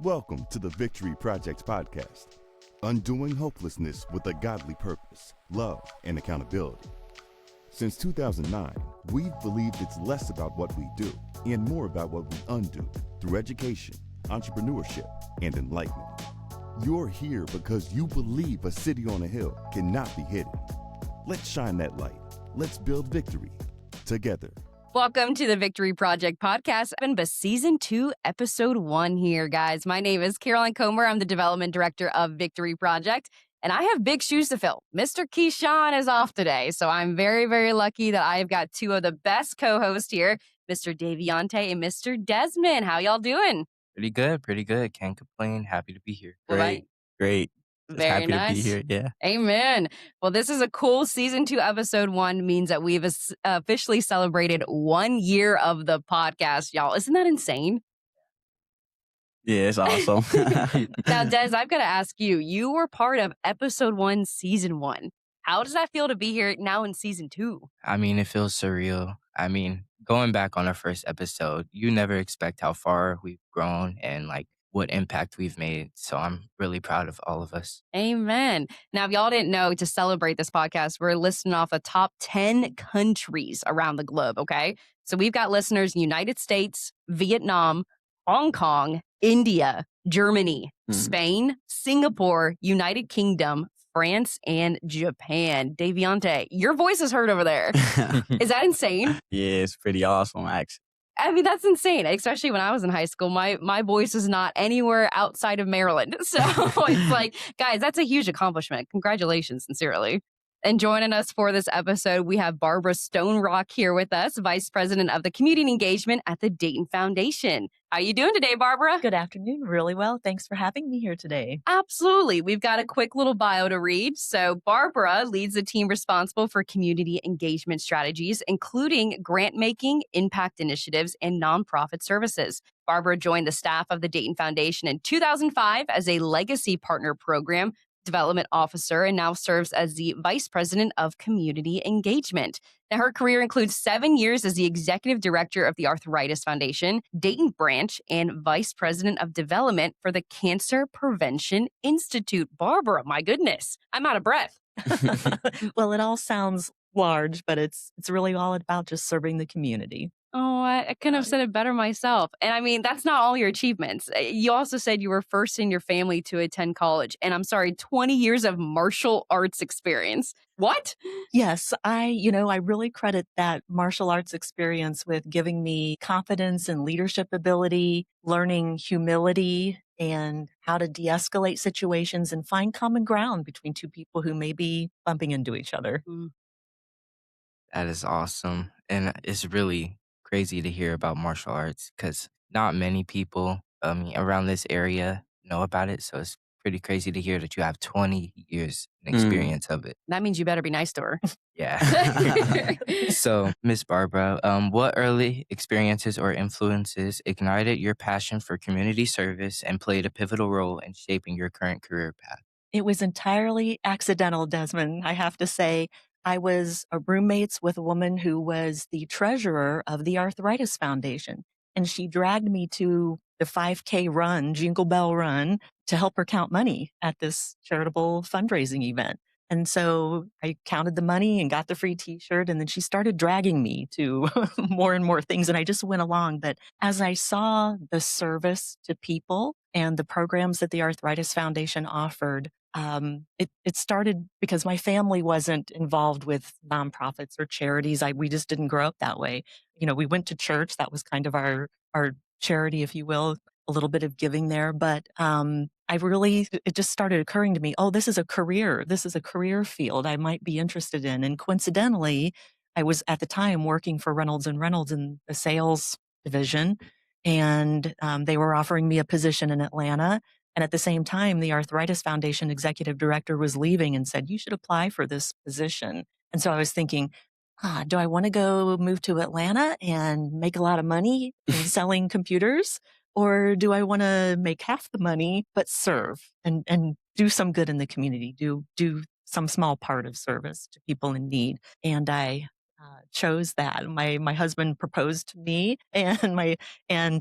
Welcome to the Victory Project podcast, undoing hopelessness with a godly purpose, love, and accountability. Since 2009, we've believed it's less about what we do and more about what we undo through education, entrepreneurship, and enlightenment. You're here because you believe a city on a hill cannot be hidden. Let's shine that light. Let's build victory together. Welcome to the Victory Project podcast, but season 2, episode 1 here, guys. My name is Caroline Comer. I'm the development director of Victory Project, and I have big shoes to fill. Mr. Keyshawn is off today, so I'm very, very lucky that I've got two of the best co-hosts here, Mr. Daviante and Mr. Desmond. How y'all doing? Pretty good. Can't complain. Happy to be here. Great. Just Very happy nice. to be here. Yeah. Amen. Well, this is a cool season 2, episode 1 means that we've officially celebrated 1 year of the podcast, y'all. Isn't that insane? Yeah, it's awesome. Now, Des, I've got to ask you, you were part of episode 1, season 1. How does that feel to be here now in season 2? I mean, it feels surreal. I mean, going back on our first episode, you never expect how far we've grown and what impact we've made. So I'm really proud of all of us. Amen. Now, if y'all didn't know, to celebrate this podcast, we're listing off the top 10 countries around the globe, okay? So we've got listeners in the United States, Vietnam, Hong Kong, India, Germany, Spain, Singapore, United Kingdom, France, and Japan. Daviante, your voice is heard over there. Is that insane? Yeah, it's pretty awesome, actually. I mean, that's insane, especially when I was in high school. My voice is not anywhere outside of Maryland. So it's like, guys, that's a huge accomplishment. Congratulations, sincerely. And joining us for this episode, we have Barbara Stonerock here with us, Vice President of the Community Engagement at the Dayton Foundation. How you doing today, Barbara? Good afternoon. Really well. Thanks for having me here today. Absolutely. We've got a quick little bio to read. So Barbara leads the team responsible for community engagement strategies, including grant making, impact initiatives, and nonprofit services. Barbara joined the staff of the Dayton Foundation in 2005 as a legacy partner program development officer and now serves as the Vice President of Community Engagement. Now, her career includes 7 years as the Executive Director of the Arthritis Foundation, Dayton Branch, and Vice President of Development for the Cancer Prevention Institute. Barbara, my goodness, I'm out of breath. Well, it all sounds large, but it's really all about just serving the community. Oh, I couldn't have said it better myself. And I mean, that's not all your achievements. You also said you were first in your family to attend college. And I'm sorry, 20 years of martial arts experience. What? Yes, I really credit that martial arts experience with giving me confidence and leadership ability, learning humility and how to de-escalate situations and find common ground between two people who may be bumping into each other. That is awesome. And it's really crazy to hear about martial arts because not many people around this area know about it. So it's pretty crazy to hear that you have 20 years experience of it. That means you better be nice to her. Yeah. So, Miss Barbara, what early experiences or influences ignited your passion for community service and played a pivotal role in shaping your current career path? It was entirely accidental, Desmond, I have to say. I was roommates with a woman who was the treasurer of the Arthritis Foundation, and she dragged me to the 5K run, Jingle Bell Run, to help her count money at this charitable fundraising event. And so I counted the money and got the free t-shirt, and then she started dragging me to more and more things, and I just went along. But as I saw the service to people and the programs that the Arthritis Foundation offered, it started because my family wasn't involved with nonprofits or charities. We just didn't grow up that way. We went to church. That was kind of our charity, if you will, a little bit of giving there. But it just started occurring to me, oh, this is a career. This is a career field I might be interested in. And coincidentally, I was at the time working for Reynolds and Reynolds in the sales division. And they were offering me a position in Atlanta. And at the same time, the Arthritis Foundation executive director was leaving and said, you should apply for this position. And so I was thinking, do I want to go move to Atlanta and make a lot of money selling computers? Or do I want to make half the money, but serve and do some good in the community, do some small part of service to people in need? And I chose that. My husband proposed to me and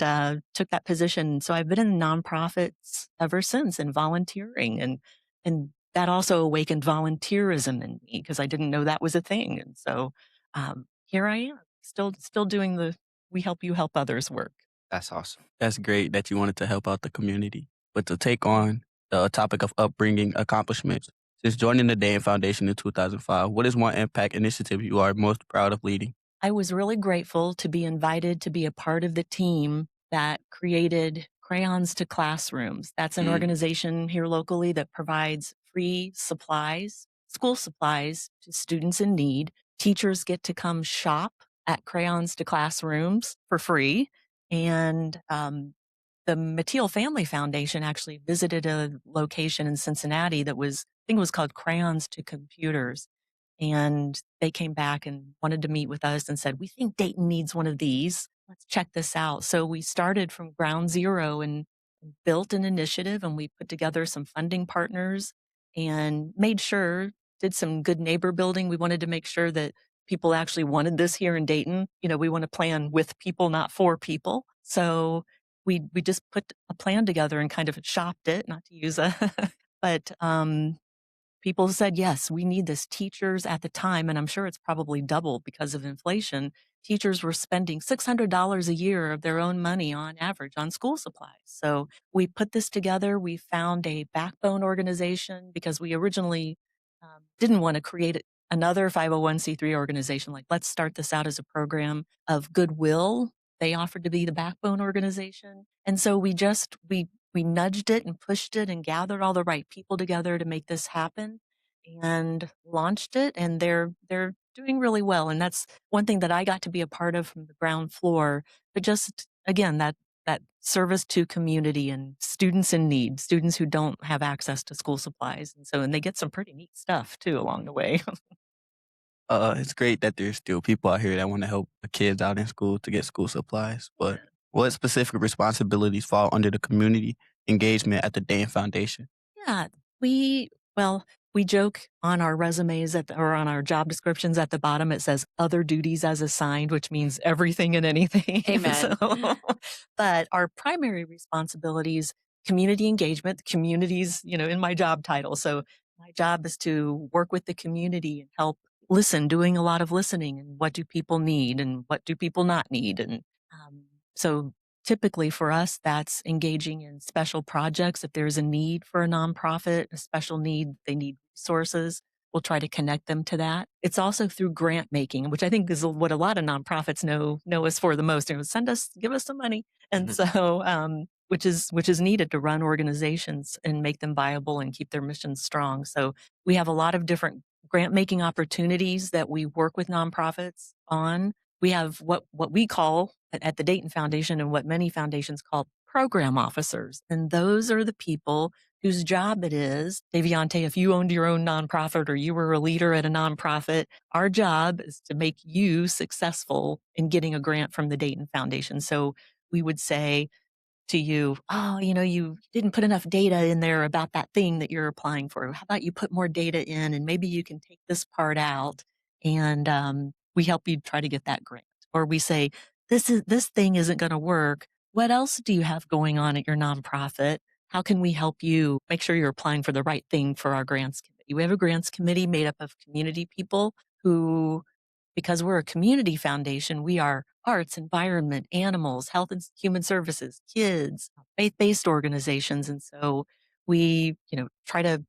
took that position. So I've been in nonprofits ever since and volunteering and that also awakened volunteerism in me because I didn't know that was a thing. And so here I am, still doing the we help you help others work. That's awesome. That's great that you wanted to help out the community. But to take on the topic of upbringing accomplishments, since joining the Dayton Foundation in 2005, what is one impact initiative you are most proud of leading? I was really grateful to be invited to be a part of the team that created Crayons to Classrooms. That's an organization here locally that provides free supplies, school supplies to students in need. Teachers get to come shop at Crayons to Classrooms for free. And the Mateel Family Foundation actually visited a location in Cincinnati that was, I think it was called Crayons to Computers. And they came back and wanted to meet with us and said, we think Dayton needs one of these. Let's check this out. So we started from ground zero and built an initiative and we put together some funding partners and made sure, did some good neighbor building. We wanted to make sure that people actually wanted this here in Dayton. We want to plan with people, not for people. So we just put a plan together and kind of shopped it, not to use a, but people said, yes, we need this. Teachers at the time, and I'm sure it's probably doubled because of inflation, teachers were spending $600 a year of their own money on average on school supplies. So we put this together. We found a backbone organization because we originally didn't want to create another 501c3 organization. Like, let's start this out as a program of goodwill. They offered to be the backbone organization. And so we nudged it and pushed it and gathered all the right people together to make this happen and launched it. And they're doing really well. And that's one thing that I got to be a part of from the ground floor. But just again, that service to community and students in need, students who don't have access to school supplies. And they get some pretty neat stuff too along the way. It's great that there's still people out here that want to help the kids out in school to get school supplies. But what specific responsibilities fall under the community engagement at the Dayton Foundation? Yeah, we joke on our resumes or on our job descriptions at the bottom, it says other duties as assigned, which means everything and anything. Amen. But our primary responsibilities, community engagement, the communities, in my job title. So my job is to work with the community and help listen, doing a lot of listening and what do people need and what do people not need. And so typically for us, that's engaging in special projects. If there's a need for a nonprofit, a special need, they need resources, we'll try to connect them to that. It's also through grant making, which I think is what a lot of nonprofits know us for the most. Give us some money. And so, which is needed to run organizations and make them viable and keep their missions strong. So we have a lot of different grant making opportunities that we work with nonprofits on. We have what we call at the Dayton Foundation and what many foundations call program officers. And those are the people whose job it is. Deviante, if you owned your own nonprofit or you were a leader at a nonprofit, our job is to make you successful in getting a grant from the Dayton Foundation. So we would say to you, you didn't put enough data in there about that thing that you're applying for. How about you put more data in and maybe you can take this part out and we help you try to get that grant. Or we say, this thing isn't going to work. What else do you have going on at your nonprofit? How can we help you make sure you're applying for the right thing for our grants committee? We have a grants committee made up of community people who, because we're a community foundation, we are arts, environment, animals, health and human services, kids, faith-based organizations. And so we, try to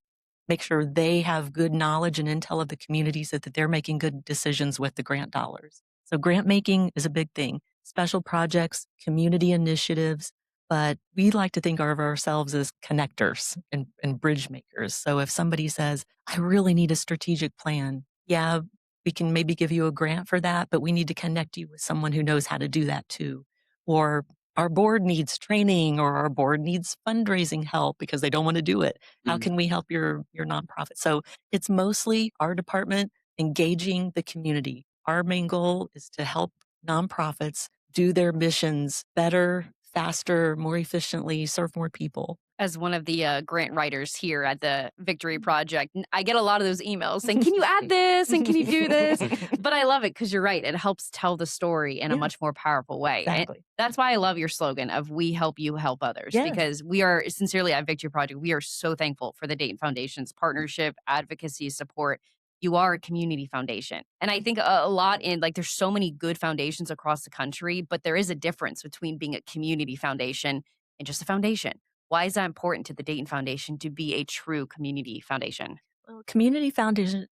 make sure they have good knowledge and intel of the communities that they're making good decisions with the grant dollars. So grant making is a big thing. Special projects, community initiatives, but we like to think of ourselves as connectors and bridge makers. So if somebody says, I really need a strategic plan, yeah, we can maybe give you a grant for that, but we need to connect you with someone who knows how to do that too. Or our board needs training or our board needs fundraising help because they don't want to do it. How can we help your nonprofit? So it's mostly our department engaging the community. Our main goal is to help nonprofits do their missions better, faster, more efficiently, serve more people. As one of the grant writers here at the Victory Project, I get a lot of those emails saying, can you add this and can you do this? But I love it because you're right. It helps tell the story in a Yeah, much more powerful way. And exactly. that's why I love your slogan of we help you help others, Yes. because we are sincerely at Victory Project. We are so thankful for the Dayton Foundation's partnership, advocacy, support. You are a community foundation. And I think a lot in like there's so many good foundations across the country, but there is a difference between being a community foundation and just a foundation. Why is that important to the Dayton Foundation to be a true community foundation? Well, community foundations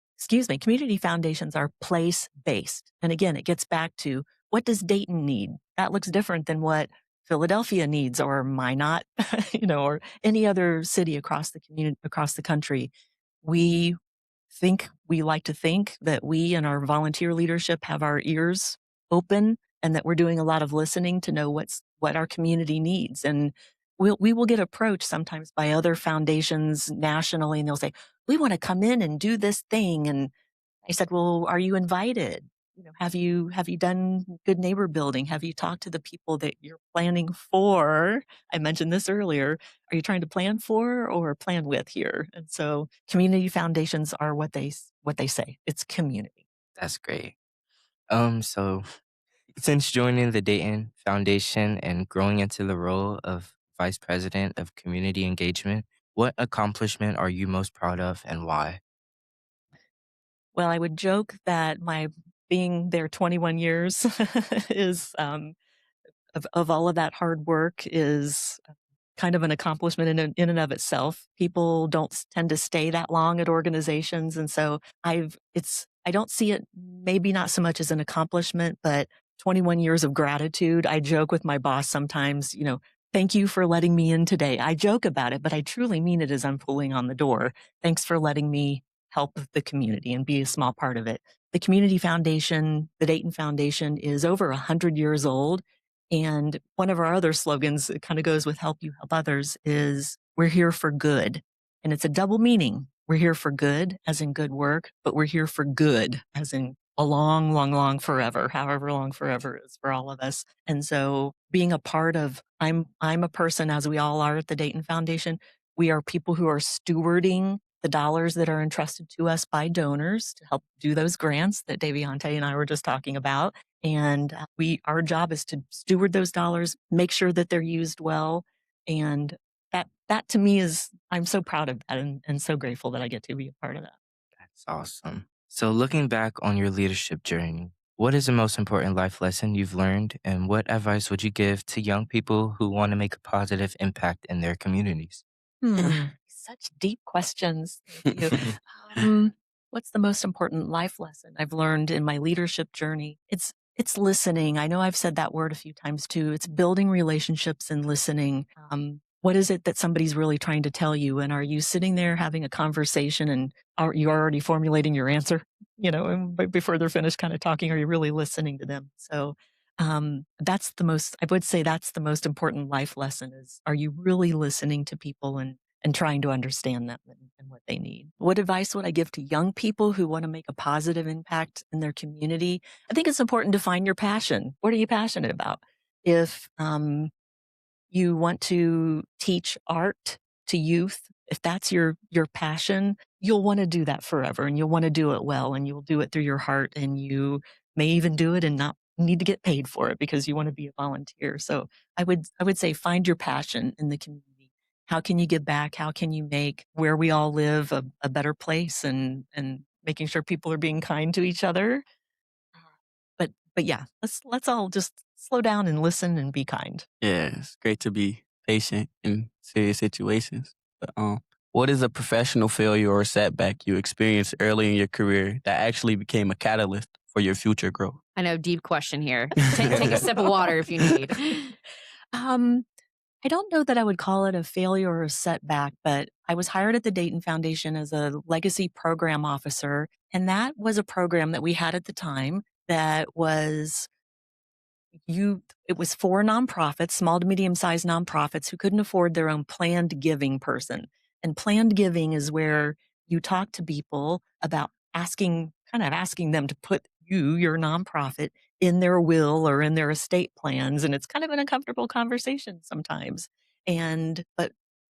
are place-based. And again, it gets back to what does Dayton need? That looks different than what Philadelphia needs or Minot, or any other city across the community, across the country. We like to think that we and our volunteer leadership have our ears open and that we're doing a lot of listening to know what our community needs. And we will get approached sometimes by other foundations nationally, and they'll say, we want to come in and do this thing. And I said, well, are you invited? Have you done good neighbor building? Have you talked to the people that you're planning for? I mentioned this earlier. Are you trying to plan for or plan with here? And so community foundations are what they say. It's community. That's great. So since joining the Dayton Foundation and growing into the role of Vice President of Community Engagement, what accomplishment are you most proud of and why? Well, I would joke that my being there 21 years is of all of that hard work is kind of an accomplishment in and of itself. People don't tend to stay that long at organizations, and so I don't see it maybe not so much as an accomplishment, but 21 years of gratitude. I joke with my boss sometimes, thank you for letting me in today. I joke about it, but I truly mean it as I'm pulling on the door. Thanks for letting me help the community and be a small part of it. The Community Foundation, the Dayton Foundation, is over 100 years old. And one of our other slogans, it kind of goes with help you help others, is we're here for good. And it's a double meaning. We're here for good, as in good work, but we're here for good, as in a long, long, long forever, however long forever is for all of us. And so being a part of, I'm a person, as we all are at the Dayton Foundation, we are people who are stewarding the dollars that are entrusted to us by donors to help do those grants that Daviante and I were just talking about. And our job is to steward those dollars, make sure that they're used well. And that to me is, I'm so proud of that and so grateful that I get to be a part of that. That's awesome. So looking back on your leadership journey, what is the most important life lesson you've learned and what advice would you give to young people who want to make a positive impact in their communities? Such deep questions. Thank you. What's the most important life lesson I've learned in my leadership journey? It's listening. I know I've said that word a few times too. It's building relationships and listening. What is it that somebody's really trying to tell you? And are you sitting there having a conversation and are you already formulating your answer? And before they're finished kind of talking, are you really listening to them? So I would say that's the most important life lesson is, are you really listening to people and trying to understand them and what they need? What advice would I give to young people who want to make a positive impact in their community? I think it's important to find your passion. What are you passionate about? If you want to teach art to youth, if that's your passion, you'll want to do that forever and you'll want to do it well and you'll do it through your heart and you may even do it and not need to get paid for it because you want to be a volunteer. So I would say find your passion in the community. How can you give back? How can you make where we all live a better place and making sure people are being kind to each other? But yeah, let's all just slow down and listen and be kind. Yeah, it's great to be patient in serious situations. But what is a professional failure or setback you experienced early in your career that actually became a catalyst for your future growth? I know, deep question here. Take a sip of water if you need. I don't know that I would call it a failure or a setback, but I was hired at the Dayton Foundation as a legacy program officer. And that was a program that we had at the time that was it was for nonprofits, small to medium-sized nonprofits who couldn't afford their own planned giving person. And planned giving is where you talk to people about asking them to put your nonprofit in their will or in their estate plans. And it's kind of an uncomfortable conversation sometimes. But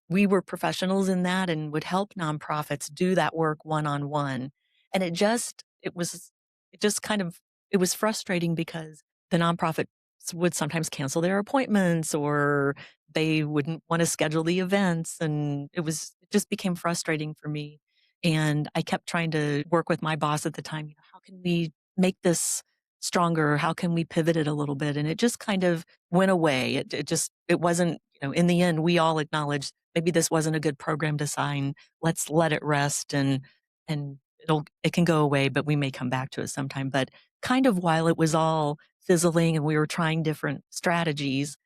we were professionals in that and would help nonprofits do that work one-on-one. And it was frustrating because the nonprofits would sometimes cancel their appointments or they wouldn't want to schedule the events. And it just became frustrating for me. And I kept trying to work with my boss at the time, how can we make this stronger? How can we pivot it a little bit? And it just kind of went away. It wasn't, in the end, we all acknowledged maybe this wasn't a good program to sign. Let's let it rest and it can go away, but we may come back to it sometime. But kind of while it was all fizzling and we were trying different strategies,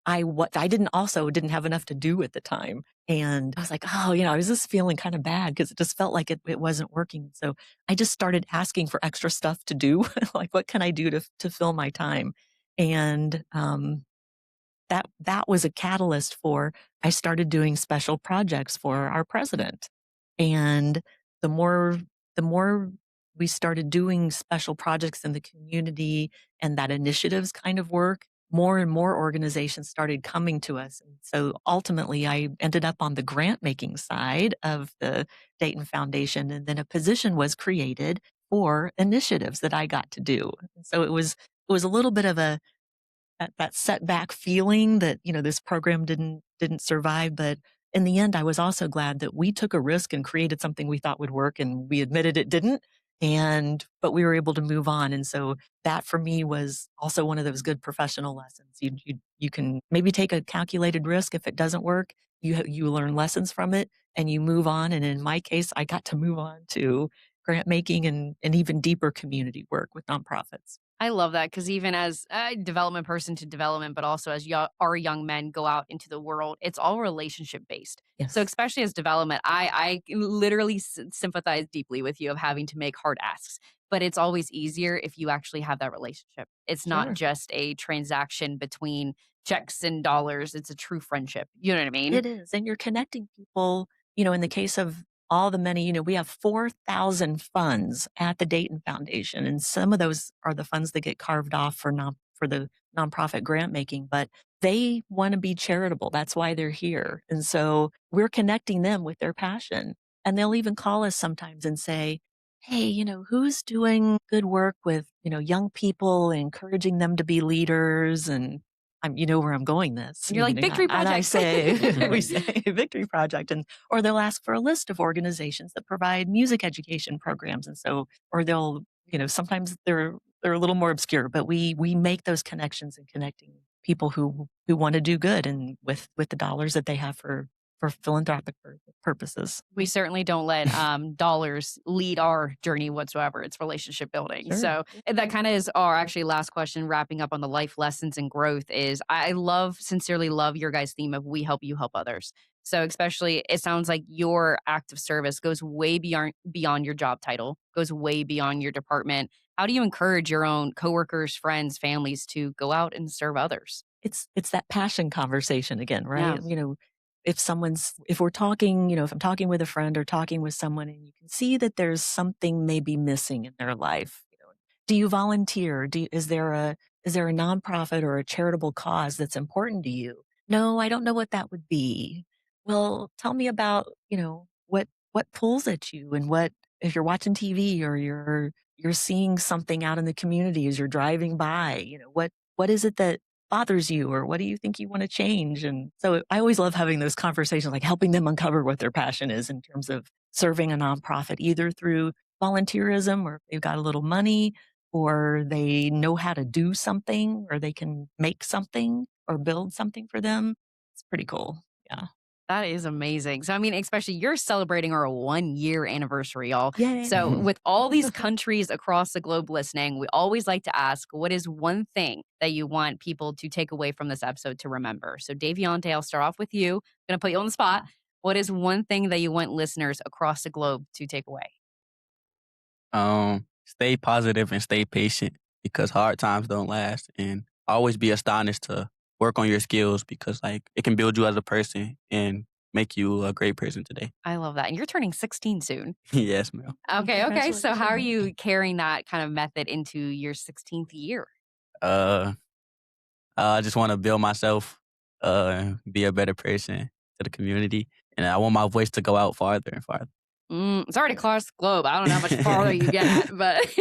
I didn't have enough to do at the time. And I was like, oh, I was just feeling kind of bad because it just felt like it wasn't working. So I just started asking for extra stuff to do. Like, what can I do to fill my time? And that was a catalyst for, I started doing special projects for our president. And the more we started doing special projects in the community and that initiatives kind of work, more and more organizations started coming to us. And so ultimately I ended up on the grant making side of the Dayton Foundation. And then a position was created for initiatives that I got to do. And so it was a little bit of that setback feeling that, this program didn't survive. But in the end, I was also glad that we took a risk and created something we thought would work and we admitted it didn't. But we were able to move on. And so that for me was also one of those good professional lessons. You can maybe take a calculated risk. If it doesn't work, you learn lessons from it and you move on. And in my case, I got to move on to grant making and even deeper community work with nonprofits. I love that because even as a development person to development, but also as our young men go out into the world, it's all relationship based. Yes. So especially as development, I literally sympathize deeply with you of having to make hard asks. But it's always easier if you actually have that relationship. It's not Sure. just a transaction between checks and dollars. It's a true friendship. You know what I mean? It is. And you're connecting people, in the case of all the many, we have 4,000 funds at the Dayton Foundation. And some of those are the funds that get carved off for the nonprofit grant making, but they want to be charitable. That's why they're here. And so we're connecting them with their passion. And they'll even call us sometimes and say, hey, who's doing good work with, young people, encouraging them to be leaders and you know where I'm going this. And you're like, Victory And I Project. say, we say Victory Project. Or they'll ask for a list of organizations that provide music education programs. And so, or they'll, sometimes they're a little more obscure, but we make those connections and connecting people who want to do good and with the dollars that they have for philanthropic purposes. We certainly don't let dollars lead our journey whatsoever. It's relationship building. Sure. So that kind of is our actually last question, wrapping up on the life lessons and growth is I sincerely love your guys' theme of we help you help others. So especially it sounds like your act of service goes way beyond your job title, goes way beyond your department. How do you encourage your own coworkers, friends, families to go out and serve others? It's that passion conversation again, right? Yeah. If we're talking, if I'm talking with a friend or talking with someone and you can see that there's something maybe missing in their life, do you volunteer? Is there a nonprofit or a charitable cause that's important to you? No, I don't know what that would be. Well, tell me about, what pulls at you and if you're watching TV or you're seeing something out in the community as you're driving by, what is it that bothers you or what do you think you want to change? And so I always love having those conversations, like helping them uncover what their passion is in terms of serving a nonprofit, either through volunteerism or if they've got a little money or they know how to do something or they can make something or build something for them. It's pretty cool. Yeah. That is amazing. So, I mean, especially you're celebrating our 1-year anniversary, y'all. Yay. So, with all these countries across the globe listening, we always like to ask, what is one thing that you want people to take away from this episode to remember? So, Davionte, I'll start off with you. I'm going to put you on the spot. What is one thing that you want listeners across the globe to take away? Stay positive and stay patient because hard times don't last, and always be astonished to work on your skills because it can build you as a person and make you a great person today. I love that. And you're turning 16 soon. Yes, ma'am. Okay. So how are you Congratulations. carrying that kind of method into your 16th year? Uh, I just want to build myself, be a better person to the community, and I want my voice to go out farther and farther. It's already across the globe. I don't know how much farther you get, but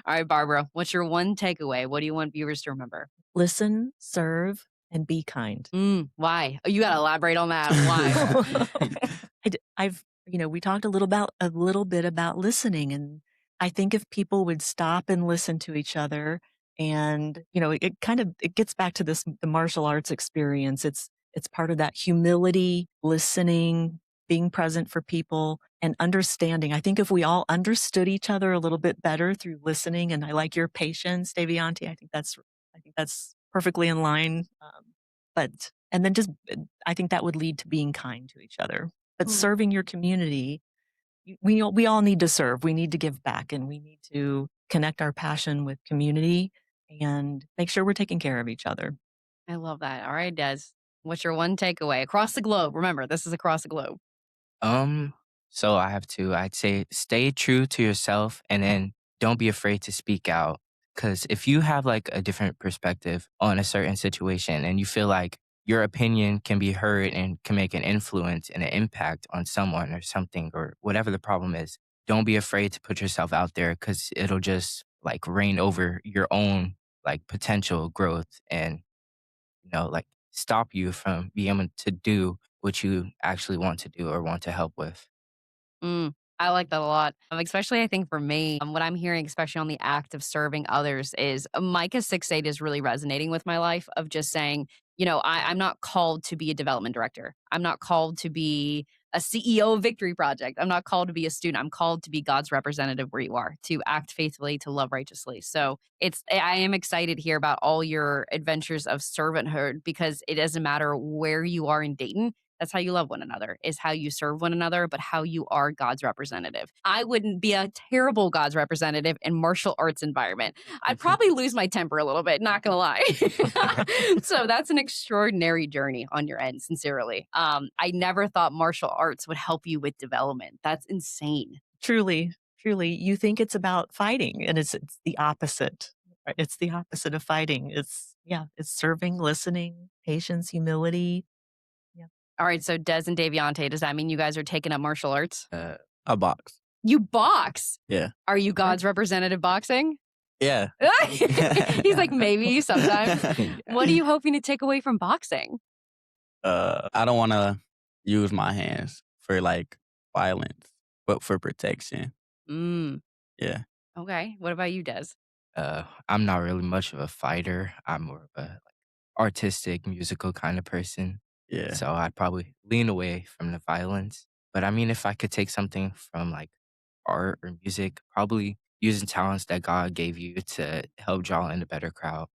all right, Barbara, what's your one takeaway? What do you want viewers to remember? Listen, serve, and be kind. Why? Oh, you got to elaborate on that. Why? We talked a little bit about listening, and I think if people would stop and listen to each other, and it gets back to the martial arts experience. It's part of that humility, listening, being present for people, and understanding. I think if we all understood each other a little bit better through listening, and I like your patience, Deviante. I think that's perfectly in line. I think that would lead to being kind to each other. But serving your community, we all need to serve. We need to give back, and we need to connect our passion with community and make sure we're taking care of each other. I love that. All right, Des, what's your one takeaway across the globe? Remember, this is across the globe. So I'd say stay true to yourself, and then don't be afraid to speak out. Because if you have like a different perspective on a certain situation and you feel like your opinion can be heard and can make an influence and an impact on someone or something or whatever the problem is, don't be afraid to put yourself out there, because it'll just like reign over your own like potential growth and, like stop you from being able to do what you actually want to do or want to help with. I like that a lot. Especially, I think for me, what I'm hearing, especially on the act of serving others, is Micah 6:8 is really resonating with my life of just saying, I'm not called to be a development director. I'm not called to be a CEO of Victory Project. I'm not called to be a student. I'm called to be God's representative where you are, to act faithfully, to love righteously. So I am excited here about all your adventures of servanthood, because it doesn't matter where you are in Dayton. That's how you love one another, is how you serve one another, but how you are God's representative. I wouldn't be a terrible God's representative in martial arts environment. I'd probably lose my temper a little bit, not gonna lie. So that's an extraordinary journey on your end, sincerely. I never thought martial arts would help you with development. That's insane. Truly, you think it's about fighting, and it's the opposite. Right? It's the opposite of fighting. It's serving, listening, patience, humility. All right, so Des and Deviante, does that mean you guys are taking up martial arts? I box. You box? Yeah. Are you God's representative boxing? Yeah. He's like, maybe sometimes. What are you hoping to take away from boxing? I don't want to use my hands for like violence, but for protection. Yeah. Okay. What about you, Des? I'm not really much of a fighter. I'm more of a like artistic, musical kind of person. Yeah. So I'd probably lean away from the violence. But I mean, if I could take something from like art or music, probably using talents that God gave you to help draw in a better crowd.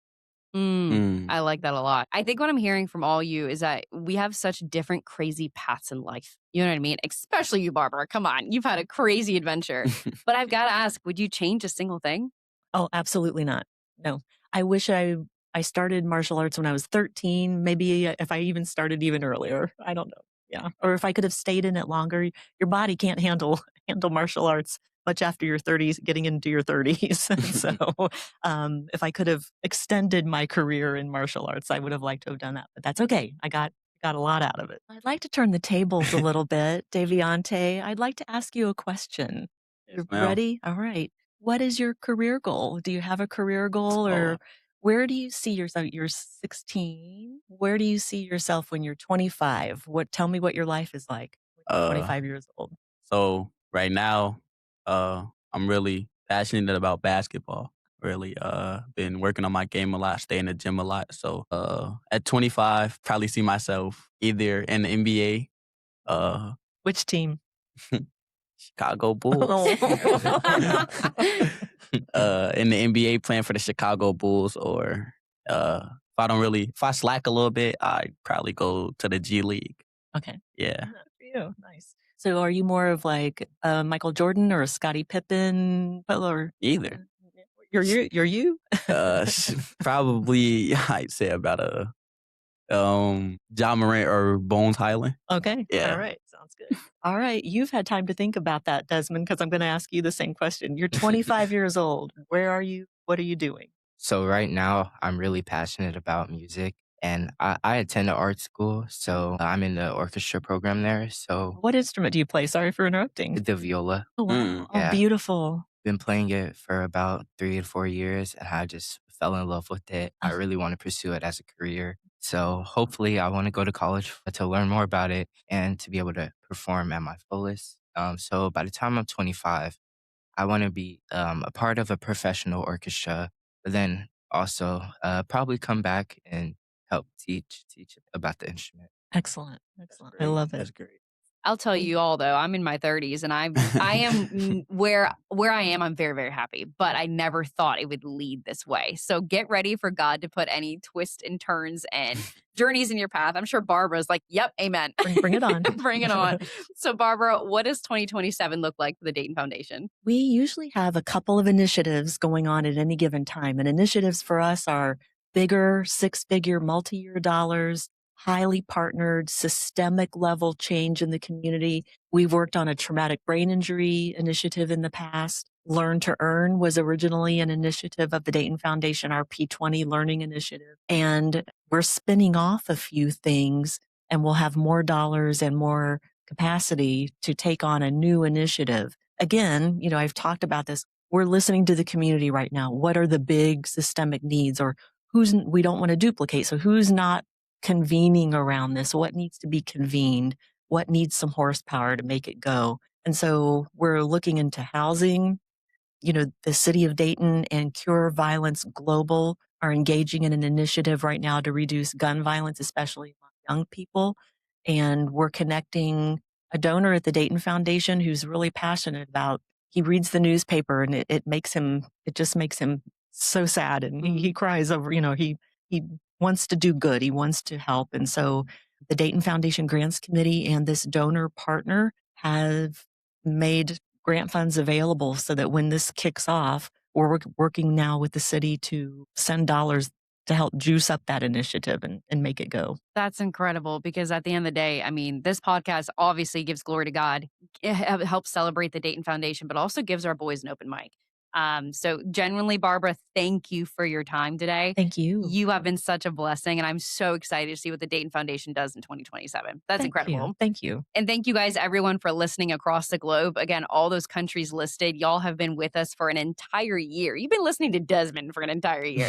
I like that a lot. I think what I'm hearing from all you is that we have such different crazy paths in life. You know what I mean? Especially you, Barbara. Come on. You've had a crazy adventure. But I've got to ask, would you change a single thing? Oh, absolutely not. No. I wish I started martial arts when I was 13. Maybe if I even started even earlier. I don't know. Yeah. Or if I could have stayed in it longer. Your body can't handle martial arts much after your 30s, getting into your 30s. And so if I could have extended my career in martial arts, I would have liked to have done that. But that's okay. I got a lot out of it. I'd like to turn the tables a little bit. Deviante, I'd like to ask you a question. Yes, Ready? All right. What is your career goal? Do you have a career goal, or where do you see yourself? You're 16. Where do you see yourself when you're 25? Tell me what your life is like when you're 25 years old. So right now, I'm really passionate about basketball. Really, been working on my game a lot, stay in the gym a lot. So, at 25, probably see myself either in the NBA. Which team? Chicago Bulls. In the NBA, playing for the Chicago Bulls, or if I slack a little bit, I'd probably go to the G League. Okay. Yeah. Good for you. Nice. So are you more of like Michael Jordan or a Scottie Pippen? Or Either. You're you? Probably I'd say about a John Morant or Bones Highland. Okay. Yeah. All right. Sounds good. All right. You've had time to think about that, Desmond, because I'm going to ask you the same question. You're 25 years old. Where are you? What are you doing? So right now, I'm really passionate about music, and I attend an art school, so I'm in the orchestra program there. So What instrument do you play? Sorry for interrupting. the viola, Oh, wow. Mm. Oh, yeah, beautiful. been playing it for about 3 to 4 years, and I just fell in love with it. I Oh, really want to pursue it as a career. So hopefully, I want to go to college to learn more about it and to be able to perform at my fullest. So by the time I'm 25, I want to be a part of a professional orchestra, but then also probably come back and help teach about the instrument. excellent. That's Excellent. I great. love it. That's great. I'll tell you all though, I'm in my 30s and I am where I am, I'm very, very happy, but I never thought it would lead this way. So get ready for God to put any twists and turns and journeys in your path. I'm sure Barbara's like, yep, amen. Bring it on. Bring it on. So Barbara, what does 2027 look like for the Dayton Foundation? We usually have a couple of initiatives going on at any given time. And initiatives for us are bigger, six-figure, multi-year dollars, highly partnered, systemic level change in the community. We've worked on a traumatic brain injury initiative in the past. Learn to Earn was originally an initiative of the Dayton Foundation, our P20 learning initiative. And we're spinning off a few things, and we'll have more dollars and more capacity to take on a new initiative. Again, I've talked about this. We're listening to the community right now. What are the big systemic needs, or we don't want to duplicate? So who's not convening around this? What needs to be convened? What needs some horsepower to make it go? And so we're looking into housing. The city of Dayton and Cure Violence Global are engaging in an initiative right now to reduce gun violence, especially among young people. And we're connecting a donor at the Dayton Foundation who's really passionate about, he reads the newspaper and it just makes him so sad. And he cries over, he wants to do good. He wants to help. And so the Dayton Foundation Grants Committee and this donor partner have made grant funds available so that when this kicks off, we're working now with the city to send dollars to help juice up that initiative and make it go. That's incredible because at the end of the day, I mean, this podcast obviously gives glory to God. It helps celebrate the Dayton Foundation, but also gives our boys an open mic. So genuinely, Barbara, thank you for your time today. Thank you. You have been such a blessing, and I'm so excited to see what the Dayton Foundation does in 2027. That's incredible. Thank you. And thank you guys, everyone, for listening across the globe. Again, all those countries listed, y'all have been with us for an entire year. You've been listening to Desmond for an entire year.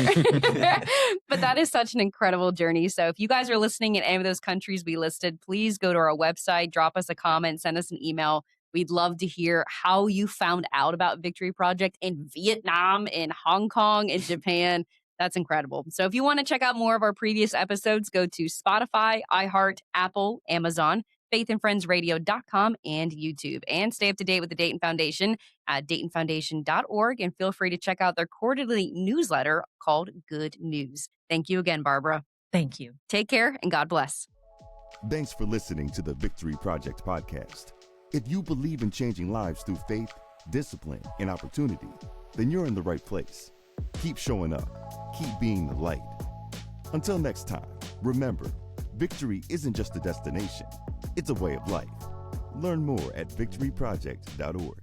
But that is such an incredible journey. So if you guys are listening in any of those countries we listed, please go to our website, drop us a comment, send us an email. We'd love to hear how you found out about Victory Project in Vietnam, in Hong Kong, in Japan. That's incredible. So if you want to check out more of our previous episodes, go to Spotify, iHeart, Apple, Amazon, faithandfriendsradio.com, and YouTube. And stay up to date with the Dayton Foundation at daytonfoundation.org. And feel free to check out their quarterly newsletter called Good News. Thank you again, Barbara. Thank you. Take care and God bless. Thanks for listening to the Victory Project podcast. If you believe in changing lives through faith, discipline, and opportunity, then you're in the right place. Keep showing up. Keep being the light. Until next time, remember, victory isn't just a destination. It's a way of life. Learn more at victoryproject.org.